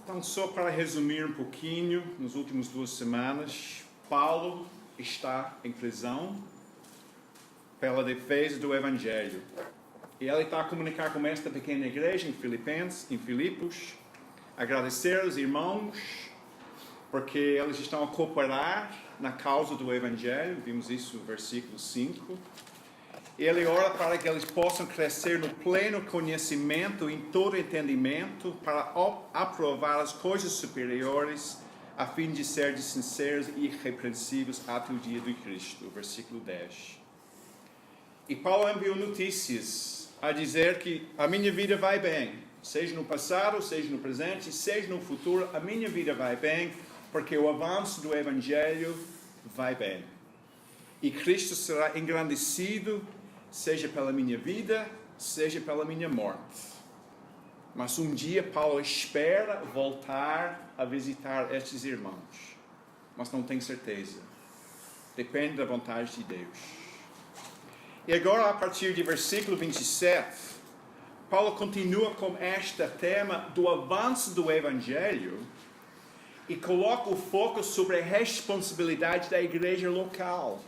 Então, só para resumir um pouquinho, nas últimas 2 semanas, Paulo está em prisão pela defesa do Evangelho. E ele está a comunicar com esta pequena igreja em Filipos, agradecer aos irmãos, porque eles estão a cooperar na causa do Evangelho, vimos isso no versículo 5. Ele ora para que eles possam crescer no pleno conhecimento, em todo entendimento, para aprovar as coisas superiores, a fim de serem sinceros e irrepreensíveis até o dia de Cristo. Versículo 10. E Paulo enviou notícias a dizer que a minha vida vai bem, seja no passado, seja no presente, seja no futuro, a minha vida vai bem, porque o avanço do Evangelho vai bem. E Cristo será engrandecido, seja pela minha vida, seja pela minha morte. Mas um dia Paulo espera voltar a visitar estes irmãos. Mas não tem certeza. Depende da vontade de Deus. E agora, a partir do versículo 27, Paulo continua com este tema do avanço do Evangelho e coloca o foco sobre a responsabilidade da igreja local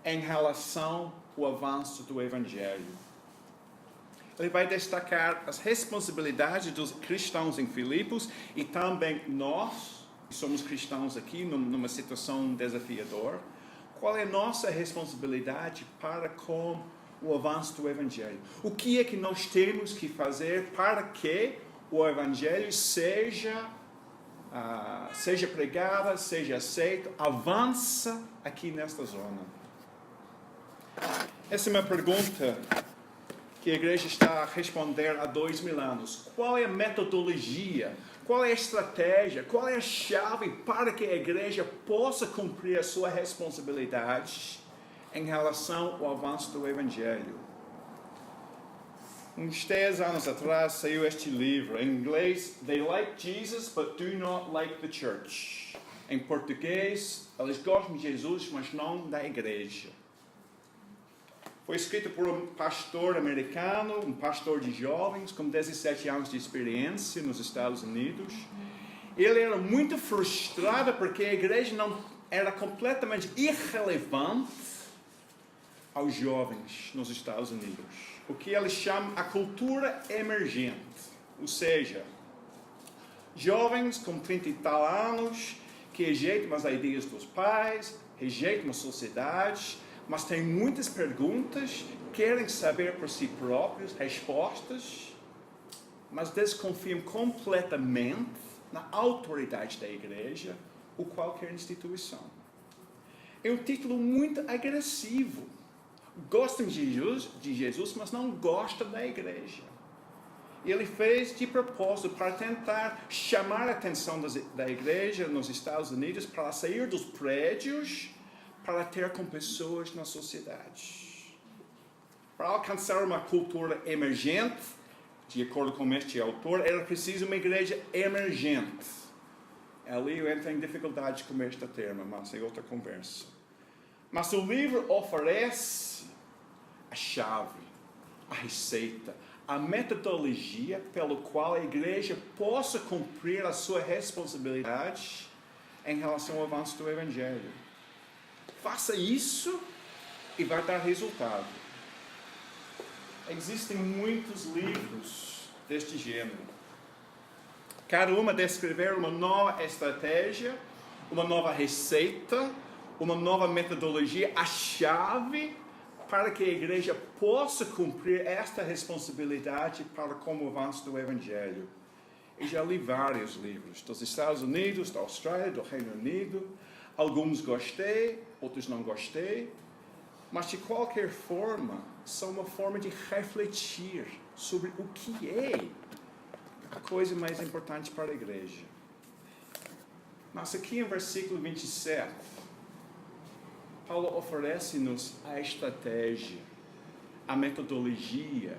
em relação ao avanço do Evangelho. Ele vai destacar as responsabilidades dos cristãos em Filipos e também nós, que somos cristãos aqui numa situação desafiadora, qual é a nossa responsabilidade para com o avanço do Evangelho? O que é que nós temos que fazer para que o Evangelho seja pregado, seja aceito, avança aqui nesta zona? Essa é uma pergunta que a igreja está a responder há 2000 anos. Qual é a metodologia? Qual é a estratégia? Qual é a chave para que a igreja possa cumprir a sua responsabilidade em relação ao avanço do Evangelho? Uns 10 anos atrás saiu este livro. Em inglês, They like Jesus but do not like the church. Em português, eles gostam de Jesus, mas não da igreja. Foi escrito por um pastor americano, um pastor de jovens, com 17 anos de experiência nos Estados Unidos. Ele era muito frustrado porque a igreja não era completamente irrelevante aos jovens nos Estados Unidos. O que ele chama a cultura emergente. Ou seja, jovens com 30 e tal anos que rejeitam as ideias dos pais, rejeitam a sociedade, mas têm muitas perguntas, querem saber por si próprios respostas, mas desconfiam completamente na autoridade da igreja ou qualquer instituição. É um título muito agressivo. Gostam de Jesus, mas não gostam da igreja. Ele fez de propósito para tentar chamar a atenção da igreja nos Estados Unidos para sair dos prédios para ter com pessoas na sociedade. Para alcançar uma cultura emergente, de acordo com este autor, era preciso uma igreja emergente. Ali eu entro em dificuldade com este termo, mas é outra conversa. Mas o livro oferece a chave, a receita, a metodologia pela qual a igreja possa cumprir a sua responsabilidade em relação ao avanço do Evangelho. Faça isso e vai dar resultado. Existem muitos livros deste gênero. Cada uma descrever uma nova estratégia, uma nova receita, uma nova metodologia, a chave para que a igreja possa cumprir esta responsabilidade para com o avanço do Evangelho. Eu já li vários livros dos Estados Unidos, da Austrália, do Reino Unido. Alguns gostei, outros não gostei, mas de qualquer forma, são uma forma de refletir sobre o que é a coisa mais importante para a igreja. Mas aqui em versículo 27, Paulo oferece-nos a estratégia, a metodologia,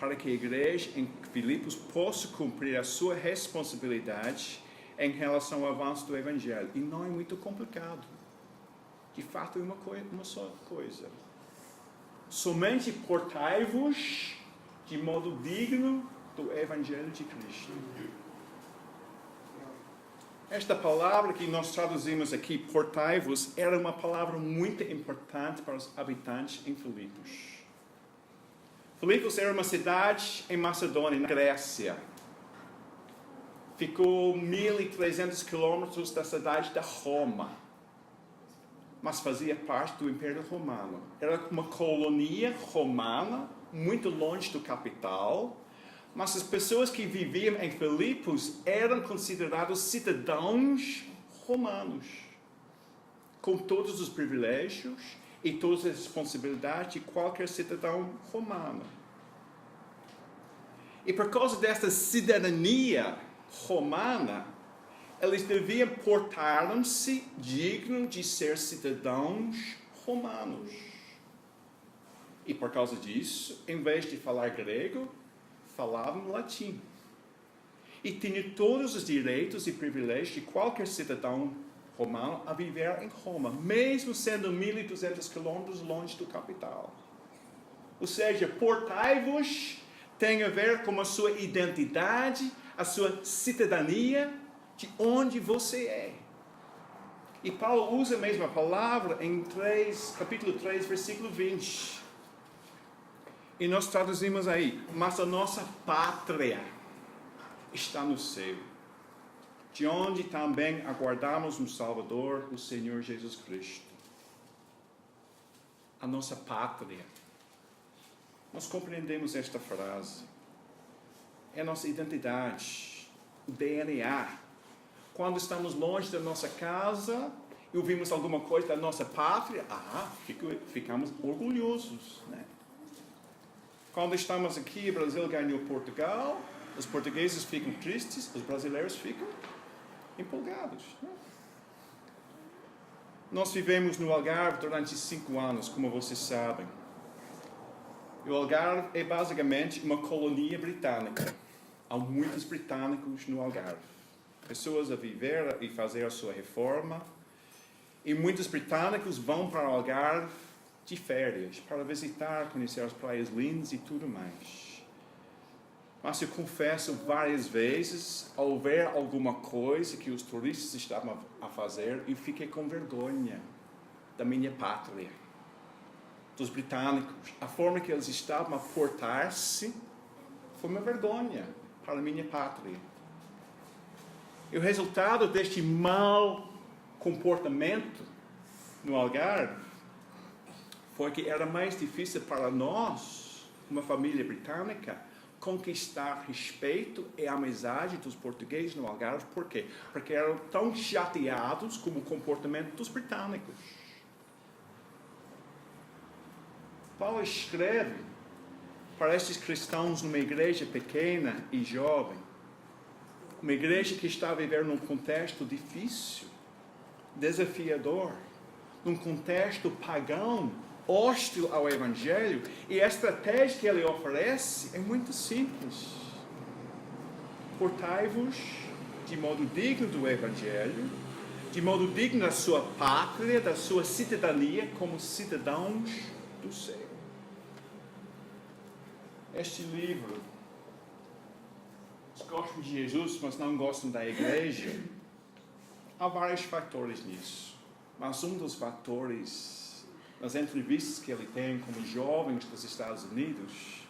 para que a igreja em Filipos possa cumprir a sua responsabilidade em relação ao avanço do Evangelho. E não é muito complicado. De fato, é uma só coisa. Somente portai-vos de modo digno do Evangelho de Cristo. Esta palavra que nós traduzimos aqui, portai-vos, era uma palavra muito importante para os habitantes em Filipos. Filipos era uma cidade em Macedônia, na Grécia. Ficou 1.300 quilômetros da cidade de Roma, mas fazia parte do Império Romano. Era uma colônia romana, muito longe do capital, mas as pessoas que viviam em Filipos eram considerados cidadãos romanos, com todos os privilégios e todas as responsabilidades de qualquer cidadão romano. E por causa desta cidadania romana, eles deviam portar-se dignos de ser cidadãos romanos. E por causa disso, em vez de falar grego, falavam latim. E tinham todos os direitos e privilégios de qualquer cidadão romano a viver em Roma, mesmo sendo 1.200 quilômetros longe do capital. Ou seja, portai-vos tem a ver com a sua identidade, a sua cidadania, de onde você é. E Paulo usa a mesma palavra em capítulo 3, versículo 20. E nós traduzimos aí, mas a nossa pátria está no céu, de onde também aguardamos um Salvador, o Senhor Jesus Cristo. A nossa pátria. Nós compreendemos esta frase. É a nossa identidade, o DNA. Quando estamos longe da nossa casa e ouvimos alguma coisa da nossa pátria, ficamos orgulhosos, né? Quando estamos aqui, o Brasil ganhou Portugal, os portugueses ficam tristes, os brasileiros ficam empolgados, né? Nós vivemos no Algarve durante 5 anos, como vocês sabem. E o Algarve é basicamente uma colônia britânica. Há muitos britânicos no Algarve. Pessoas a viver e fazer a sua reforma. E muitos britânicos vão para o Algarve de férias, para visitar, conhecer as praias lindas e tudo mais. Mas eu confesso várias vezes, ao ver alguma coisa que os turistas estavam a fazer, eu fiquei com vergonha da minha pátria, dos britânicos. A forma que eles estavam a portar-se foi uma vergonha para a minha pátria. E o resultado deste mau comportamento no Algarve foi que era mais difícil para nós, uma família britânica, conquistar respeito e amizade dos portugueses no Algarve. Por quê? Porque eram tão chateados com o comportamento dos britânicos. Paulo escreve para estes cristãos numa igreja pequena e jovem, uma igreja que está a viver num contexto difícil, desafiador, num contexto pagão, hostil ao Evangelho, e a estratégia que ele oferece é muito simples. Portai-vos de modo digno do Evangelho, de modo digno da sua pátria, da sua cidadania, como cidadãos do céu. Este livro, eles gostam de Jesus, mas não gostam da igreja. Há vários fatores nisso, mas um dos fatores, nas entrevistas que ele tem com jovens dos Estados Unidos,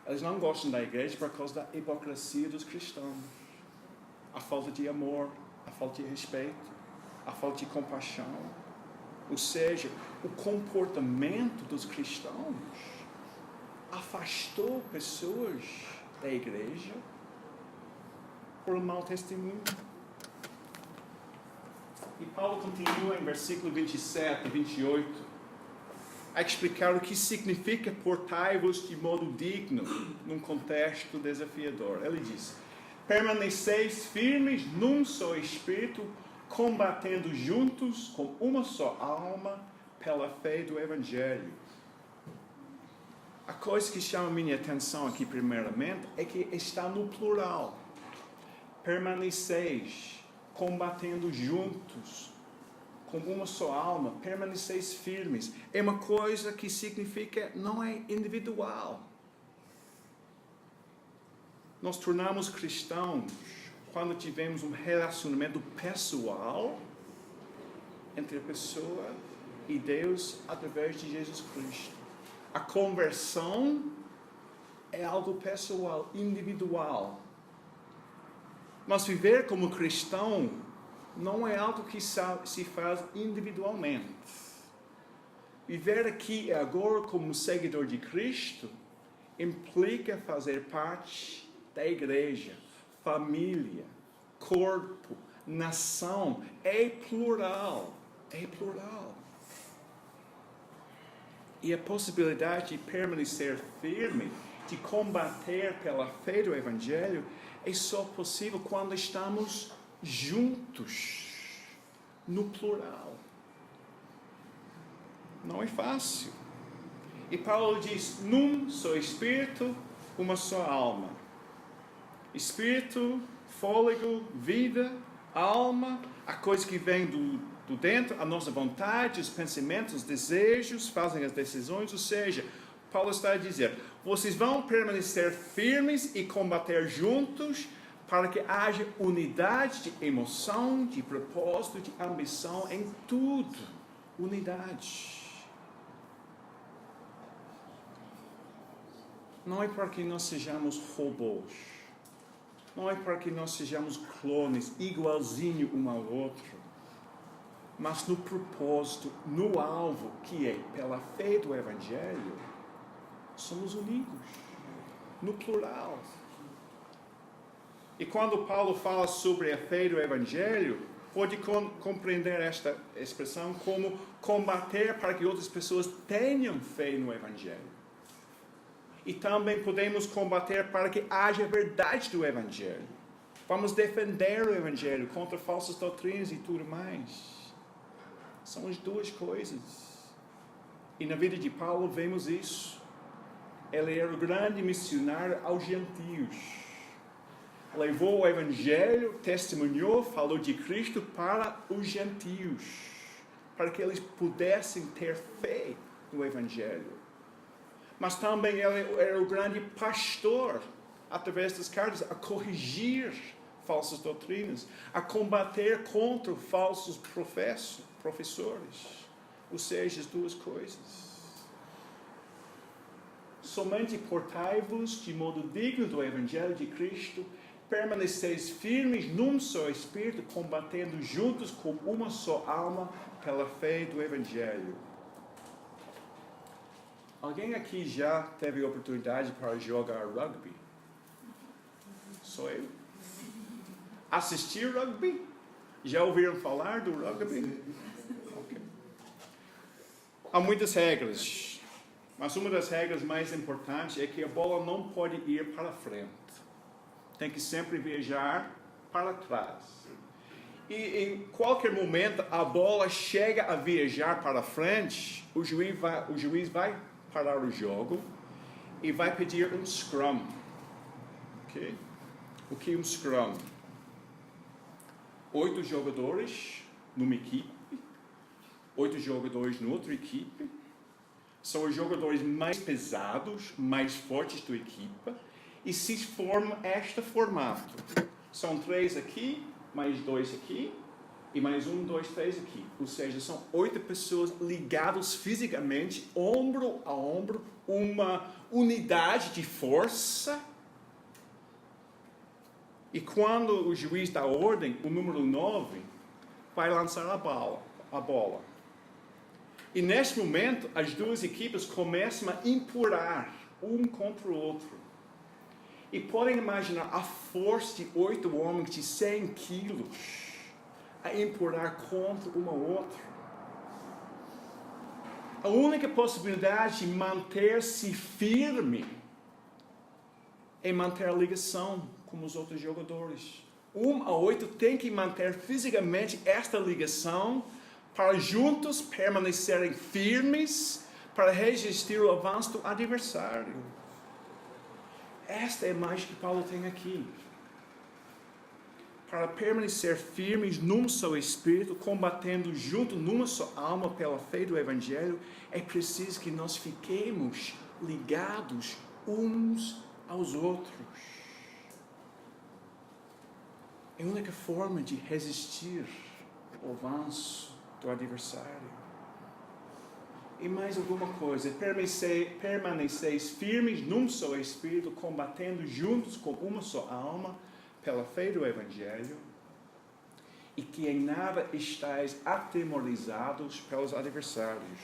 eles não gostam da igreja por causa da hipocrisia dos cristãos. A falta de amor, a falta de respeito, a falta de compaixão. Ou seja, o comportamento dos cristãos afastou pessoas da igreja por um mau testemunho. E Paulo continua em versículo 27 e 28 a explicar o que significa portai-vos de modo digno num contexto desafiador. Ele diz: permaneceis firmes num só espírito, combatendo juntos com uma só alma pela fé do Evangelho. A coisa que chama a minha atenção aqui primeiramente é que está no plural. Permaneceis, combatendo juntos, com uma só alma, permaneceis firmes. É uma coisa que significa, não é individual. Nós tornamos cristãos quando tivemos um relacionamento pessoal entre a pessoa e Deus através de Jesus Cristo. A conversão é algo pessoal, individual. Mas viver como cristão não é algo que se faz individualmente. Viver aqui e agora como seguidor de Cristo implica fazer parte da igreja, família, corpo, nação. É plural. É plural. E a possibilidade de permanecer firme, de combater pela fé do Evangelho, é só possível quando estamos juntos, no plural. Não é fácil. E Paulo diz, num só espírito, uma só alma. Espírito, fôlego, vida, alma, a coisa que vem do dentro, a nossa vontade, os pensamentos, os desejos, fazem as decisões, ou seja, Paulo está a dizer, vocês vão permanecer firmes e combater juntos para que haja unidade de emoção, de propósito, de ambição, em tudo. Unidade. Não é para que nós sejamos robôs. Não é para que nós sejamos clones, igualzinho um ao outro. Mas no propósito, no alvo, que é pela fé do Evangelho, somos unidos. No plural. E quando Paulo fala sobre a fé do Evangelho, pode compreender esta expressão como combater para que outras pessoas tenham fé no Evangelho. E também podemos combater para que haja verdade do Evangelho. Vamos defender o Evangelho contra falsas doutrinas e tudo mais. São as duas coisas. E na vida de Paulo vemos isso. Ele era o grande missionário aos gentios. Levou o Evangelho, testemunhou, falou de Cristo para os gentios, para que eles pudessem ter fé no Evangelho. Mas também ele era o grande pastor, através das cartas, a corrigir falsas doutrinas, a combater contra falsos professores, ou seja, as duas coisas. Somente portai-vos de modo digno do Evangelho de Cristo, permaneceis firmes num só Espírito, combatendo juntos como uma só alma pela fé do Evangelho. Alguém aqui já teve oportunidade para jogar rugby? Só eu? Assistir rugby? Já ouviram falar do rugby? Okay. Há muitas regras, mas uma das regras mais importantes é que a bola não pode ir para frente. Tem que sempre viajar para trás. E em qualquer momento a bola chega a viajar para frente, o juiz vai parar o jogo e vai pedir um scrum. Okay? O que é um scrum? 8 jogadores numa equipe, 8 jogadores na outra equipe. São os jogadores mais pesados, mais fortes da equipe. E se forma este formato. São 3 aqui, mais 2 aqui, e mais 1, 2, 3 aqui. Ou seja, são 8 pessoas ligadas fisicamente, ombro a ombro, uma unidade de força. E quando o juiz dá ordem, o número 9 vai lançar a bola. E neste momento, as duas equipes começam a empurrar um contra o outro. E podem imaginar a força de 8 homens de 100 quilos a empurrar contra um ao outro. A única possibilidade de manter-se firme é manter a ligação com os outros jogadores. 1 a 8 tem que manter fisicamente esta ligação para juntos permanecerem firmes para resistir ao avanço do adversário. Esta é a imagem que Paulo tem aqui. Para permanecer firmes num só Espírito, combatendo junto numa só alma pela fé do Evangelho, é preciso que nós fiquemos ligados uns aos outros. É a única forma de resistir ao avanço do adversário. E mais alguma coisa, permaneceis firmes num só Espírito, combatendo juntos com uma só alma, pela fé do Evangelho, e que em nada estáis atemorizados pelos adversários.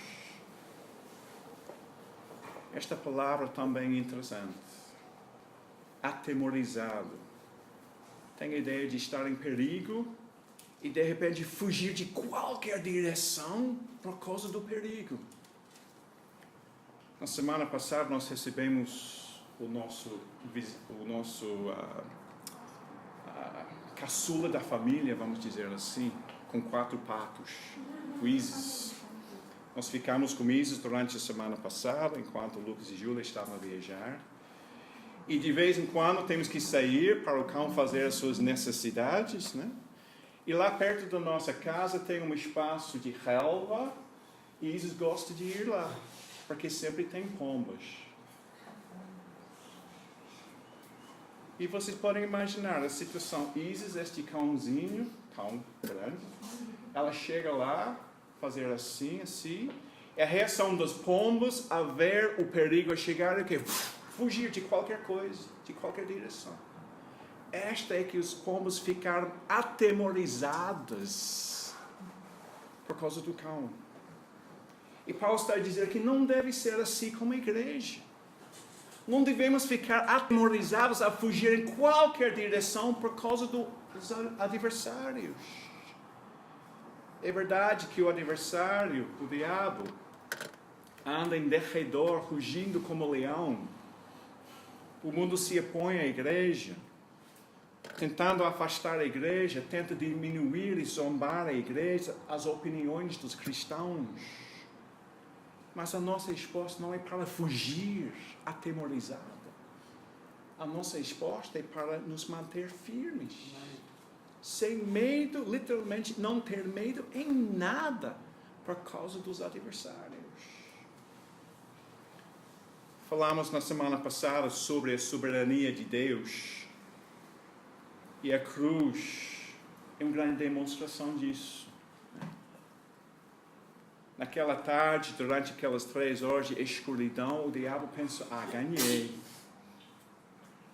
Esta palavra também é interessante. Atemorizado. Tem a ideia de estar em perigo e de repente fugir de qualquer direção por causa do perigo. Na semana passada nós recebemos o nosso caçula da família, vamos dizer assim, com 4 patos, o Isis. Nós ficamos com o Isis durante a semana passada, enquanto o Lucas e Júlia estavam a viajar. E de vez em quando temos que sair para o cão fazer as suas necessidades, né? E lá perto da nossa casa tem um espaço de relva, e Isis gosta de ir lá, porque sempre tem pombas. E vocês podem imaginar a situação. Isis, este cãozinho, cão grande, ela chega lá, fazer assim, e a reação dos pombos a ver o perigo a chegar é que fugir de qualquer coisa, de qualquer direção. Esta é que os pombos ficaram atemorizados por causa do cão. E Paulo está a dizer que não deve ser assim como a igreja. Não devemos ficar atemorizados a fugir em qualquer direção por causa dos adversários. É verdade que o adversário, o diabo, anda em derredor, rugindo como leão. O mundo se opõe à igreja, tentando afastar a igreja, tenta diminuir e zombar a igreja, as opiniões dos cristãos. Mas a nossa resposta não é para fugir atemorizada. A nossa resposta é para nos manter firmes. Sem medo, literalmente não ter medo em nada por causa dos adversários. Falamos na semana passada sobre a soberania de Deus. E a cruz é uma grande demonstração disso. Naquela tarde, durante aquelas 3 horas de escuridão, o diabo pensou, ganhei.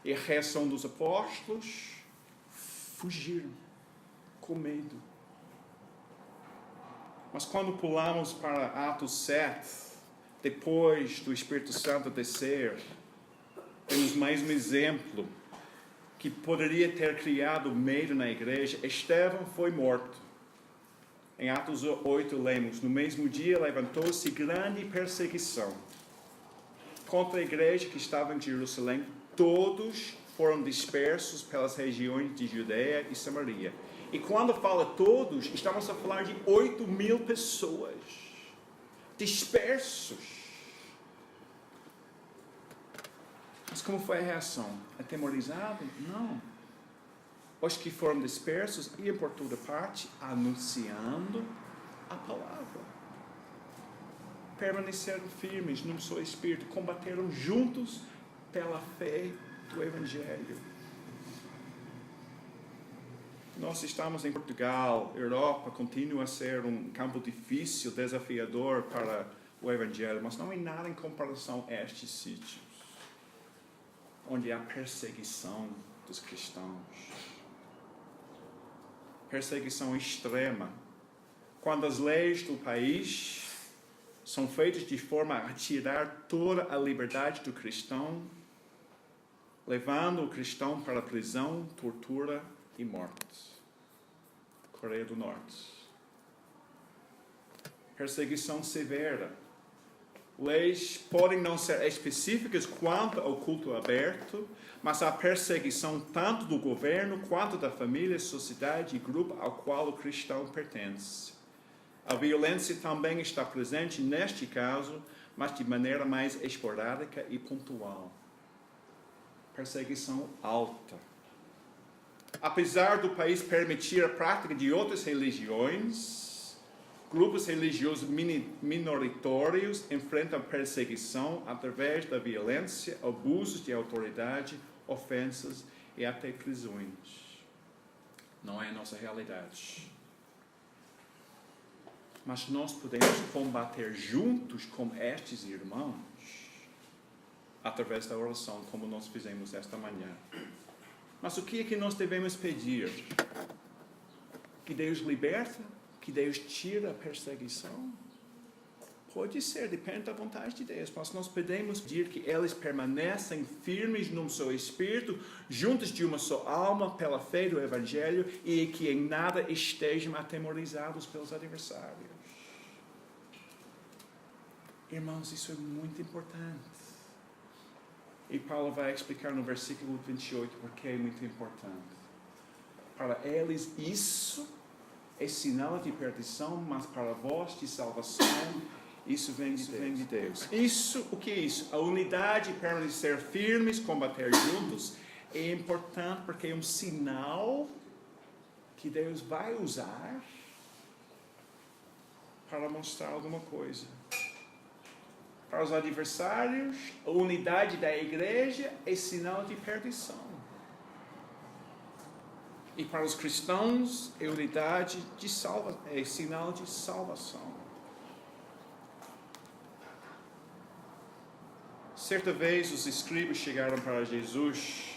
E a reação dos apóstolos, fugiram, com medo. Mas quando pulamos para Atos 7, depois do Espírito Santo descer, temos mais um exemplo que poderia ter criado medo na igreja. Estevão foi morto. Em Atos 8 lemos, no mesmo dia levantou-se grande perseguição contra a igreja que estava em Jerusalém. Todos foram dispersos pelas regiões de Judeia e Samaria. E quando fala todos, estamos a falar de 8.000 pessoas dispersos. Mas como foi a reação? Atemorizado? Não. Os que foram dispersos iam por toda parte, anunciando a palavra. Permaneceram firmes num só espírito, combateram juntos pela fé do Evangelho. Nós estamos em Portugal, Europa continua a ser um campo difícil, desafiador para o Evangelho, mas não é nada em comparação a estes sítios, onde há perseguição dos cristãos. Perseguição extrema. Quando as leis do país são feitas de forma a retirar toda a liberdade do cristão, levando o cristão para a prisão, tortura e morte. Coreia do Norte. Perseguição severa. Leis podem não ser específicas quanto ao culto aberto, mas há perseguição tanto do governo quanto da família, sociedade e grupo ao qual o cristão pertence. A violência também está presente neste caso, mas de maneira mais esporádica e pontual. Perseguição alta. Apesar do país permitir a prática de outras religiões, grupos religiosos minoritários enfrentam perseguição através da violência, abusos de autoridade, ofensas e até prisões. Não é a nossa realidade. Mas nós podemos combater juntos com estes irmãos através da oração, como nós fizemos esta manhã. Mas o que é que nós devemos pedir? Que Deus liberta? Que Deus tira a perseguição? Pode ser, depende da vontade de Deus. Mas nós podemos pedir que eles permaneçam firmes num só espírito, juntos de uma só alma, pela fé do Evangelho, e que em nada estejam atemorizados pelos adversários. Irmãos, isso é muito importante. E Paulo vai explicar no versículo 28 porque é muito importante. Para eles isso é sinal de perdição, mas para vós de salvação, isso vem de Deus. Isso, o que é isso? A unidade, permanecer firmes, combater juntos, é importante porque é um sinal que Deus vai usar para mostrar alguma coisa. Para os adversários, a unidade da igreja é sinal de perdição. E para os cristãos, a unidade é sinal de salvação. Certa vez, os escribas chegaram para Jesus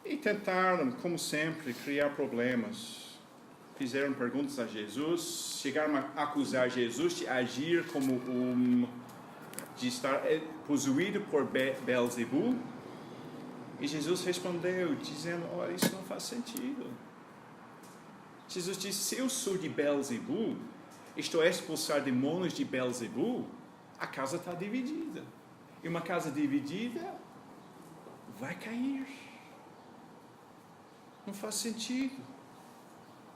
e tentaram, como sempre, criar problemas. Fizeram perguntas a Jesus, chegaram a acusar Jesus de agir como de estar possuído por Beelzebul. E Jesus respondeu, dizendo, olha, isso não faz sentido. Jesus disse, se eu sou de Beelzebul, estou a expulsar demônios de Beelzebul, a casa está dividida. E uma casa dividida vai cair. Não faz sentido.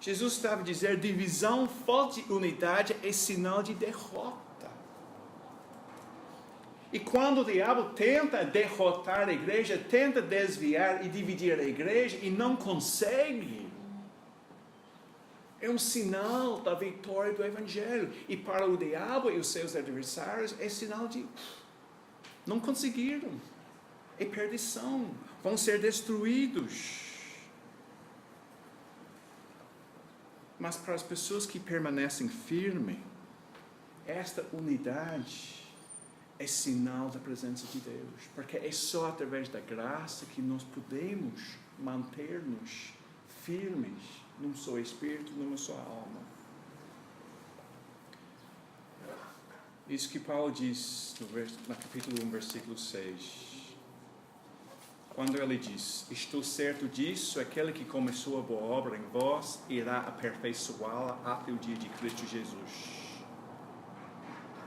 Jesus estava dizendo, divisão, falta de unidade é sinal de derrota. E quando o diabo tenta derrotar a igreja, tenta desviar e dividir a igreja e não consegue, é um sinal da vitória do Evangelho. E para o diabo e os seus adversários é sinal de não conseguiram. É perdição. Vão ser destruídos. Mas para as pessoas que permanecem firmes, esta unidade é sinal da presença de Deus. Porque é só através da graça que nós podemos manter-nos firmes num só espírito, numa só alma. Isso que Paulo diz no capítulo 1, versículo 6. Quando ele diz, estou certo disso, aquele que começou a boa obra em vós, irá aperfeiçoá-la até o dia de Cristo Jesus.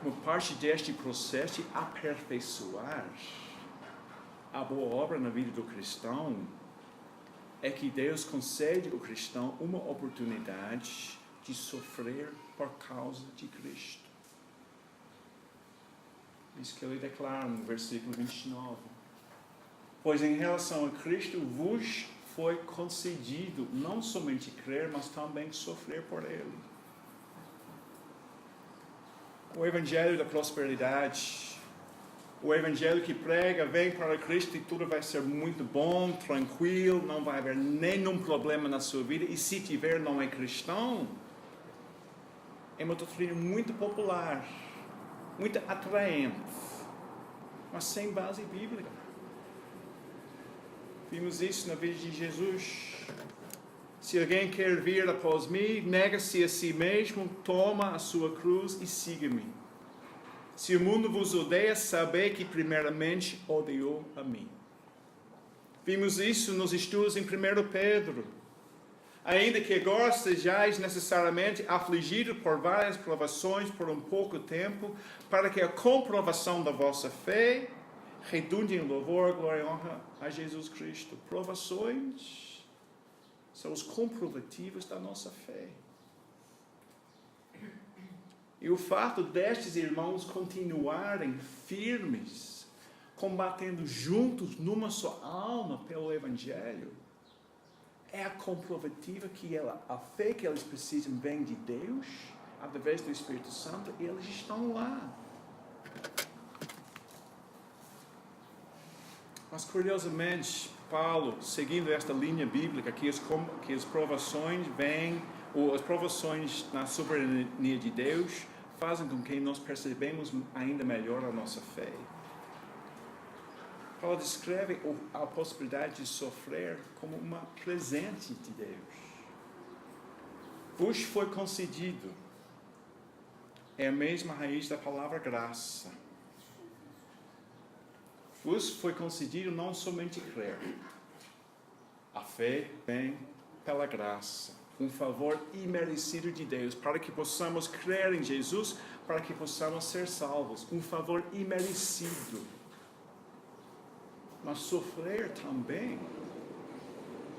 Uma parte deste processo de aperfeiçoar a boa obra na vida do cristão é que Deus concede ao cristão uma oportunidade de sofrer por causa de Cristo. Isso que ele declara no versículo 29. Pois em relação a Cristo vos foi concedido não somente crer, mas também sofrer por Ele. O Evangelho da prosperidade, o Evangelho que prega, vem para Cristo e tudo vai ser muito bom, tranquilo, não vai haver nenhum problema na sua vida, e se tiver não é cristão, é uma doutrina muito popular, muito atraente, mas sem base bíblica. Vimos isso na vida de Jesus. Se alguém quer vir após mim, nega-se a si mesmo, toma a sua cruz e siga-me. Se o mundo vos odeia, sabei que primeiramente odiou a mim. Vimos isso nos estudos em 1 Pedro. Ainda que agora sejais necessariamente afligidos por várias provações por um pouco tempo, para que a comprovação da vossa fé redunde em louvor, glória e honra a Jesus Cristo. Provações são os comprovativos da nossa fé. E o fato destes irmãos continuarem firmes, combatendo juntos numa só alma pelo Evangelho, é a comprovativa que a fé que eles precisam vem de Deus, através do Espírito Santo, e eles estão lá. Mas, curiosamente, Paulo, seguindo esta linha bíblica, que as provações vêm, ou as provações na soberania de Deus, fazem com que nós percebemos ainda melhor a nossa fé. Paulo descreve a possibilidade de sofrer como um presente de Deus. Vos foi concedido. É a mesma raiz da palavra graça. Vos foi concedido não somente crer. A fé vem pela graça. Um favor imerecido de Deus, para que possamos crer em Jesus, para que possamos ser salvos. Um favor imerecido. Mas sofrer também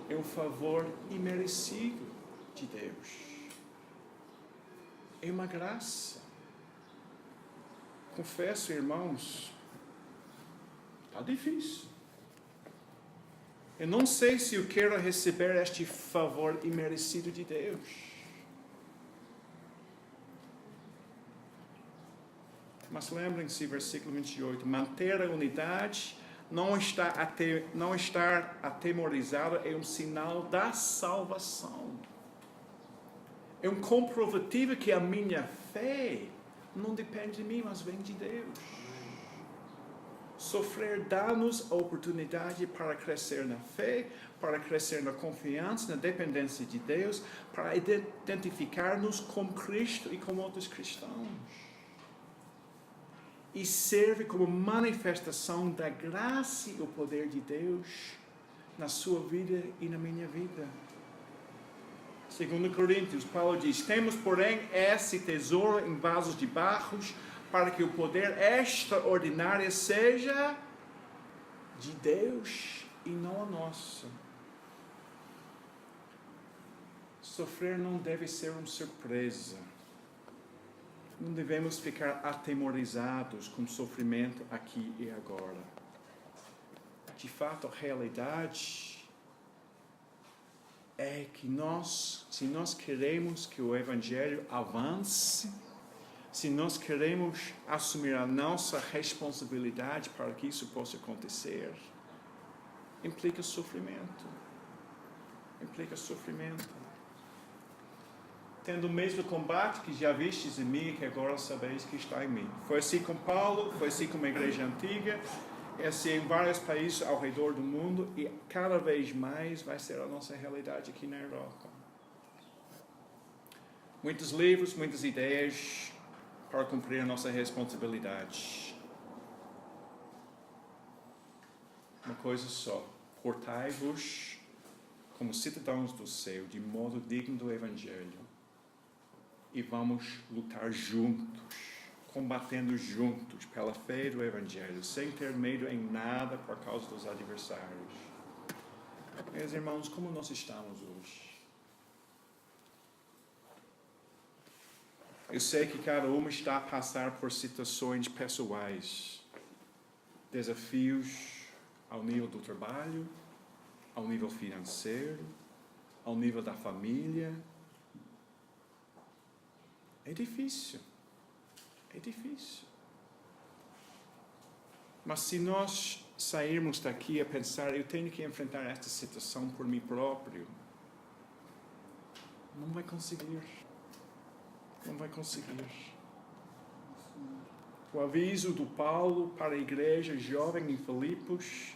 é um favor imerecido de Deus. É uma graça. Confesso, irmãos, está difícil. Eu não sei se eu quero receber este favor imerecido de Deus. Mas lembrem-se, versículo 28, manter a unidade, não estar atemorizado é um sinal da salvação. É um comprovativo que a minha fé não depende de mim, mas vem de Deus. Sofrer dá-nos a oportunidade para crescer na fé, para crescer na confiança, na dependência de Deus, para identificar-nos com Cristo e com outros cristãos. E serve como manifestação da graça e o poder de Deus na sua vida e na minha vida. Segundo Coríntios, Paulo diz, temos, porém, esse tesouro em vasos de barro, para que o poder extraordinário seja de Deus e não nosso. Sofrer não deve ser uma surpresa. Não devemos ficar atemorizados com o sofrimento aqui e agora. De fato, a realidade é que se nós queremos que o Evangelho avance, se nós queremos assumir a nossa responsabilidade para que isso possa acontecer, implica sofrimento. Implica sofrimento. Tendo o mesmo combate que já vistes em mim e que agora sabeis que está em mim. Foi assim com Paulo, foi assim com a igreja antiga, é assim em vários países ao redor do mundo e cada vez mais vai ser a nossa realidade aqui na Europa. Muitos livros, muitas ideias para cumprir a nossa responsabilidade. Uma coisa só, portai-vos como cidadãos do céu, de modo digno do Evangelho. E vamos lutar juntos, combatendo juntos pela fé do Evangelho, sem ter medo em nada por causa dos adversários. Meus irmãos, como nós estamos hoje? Eu sei que cada um está a passar por situações pessoais, desafios ao nível do trabalho, ao nível financeiro, ao nível da família. É difícil. É difícil. Mas se nós sairmos daqui a pensar, eu tenho que enfrentar esta situação por mim próprio, não vai conseguir. Não vai conseguir. O aviso do Paulo para a igreja jovem em Filipos,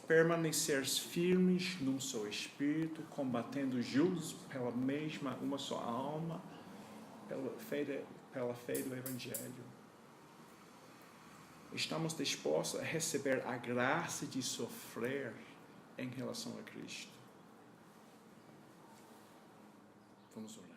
permanecer firmes num só espírito, combatendo juntos pela mesma, uma só alma, pela fé do Evangelho. Estamos dispostos a receber a graça de sofrer em relação a Cristo. Vamos orar.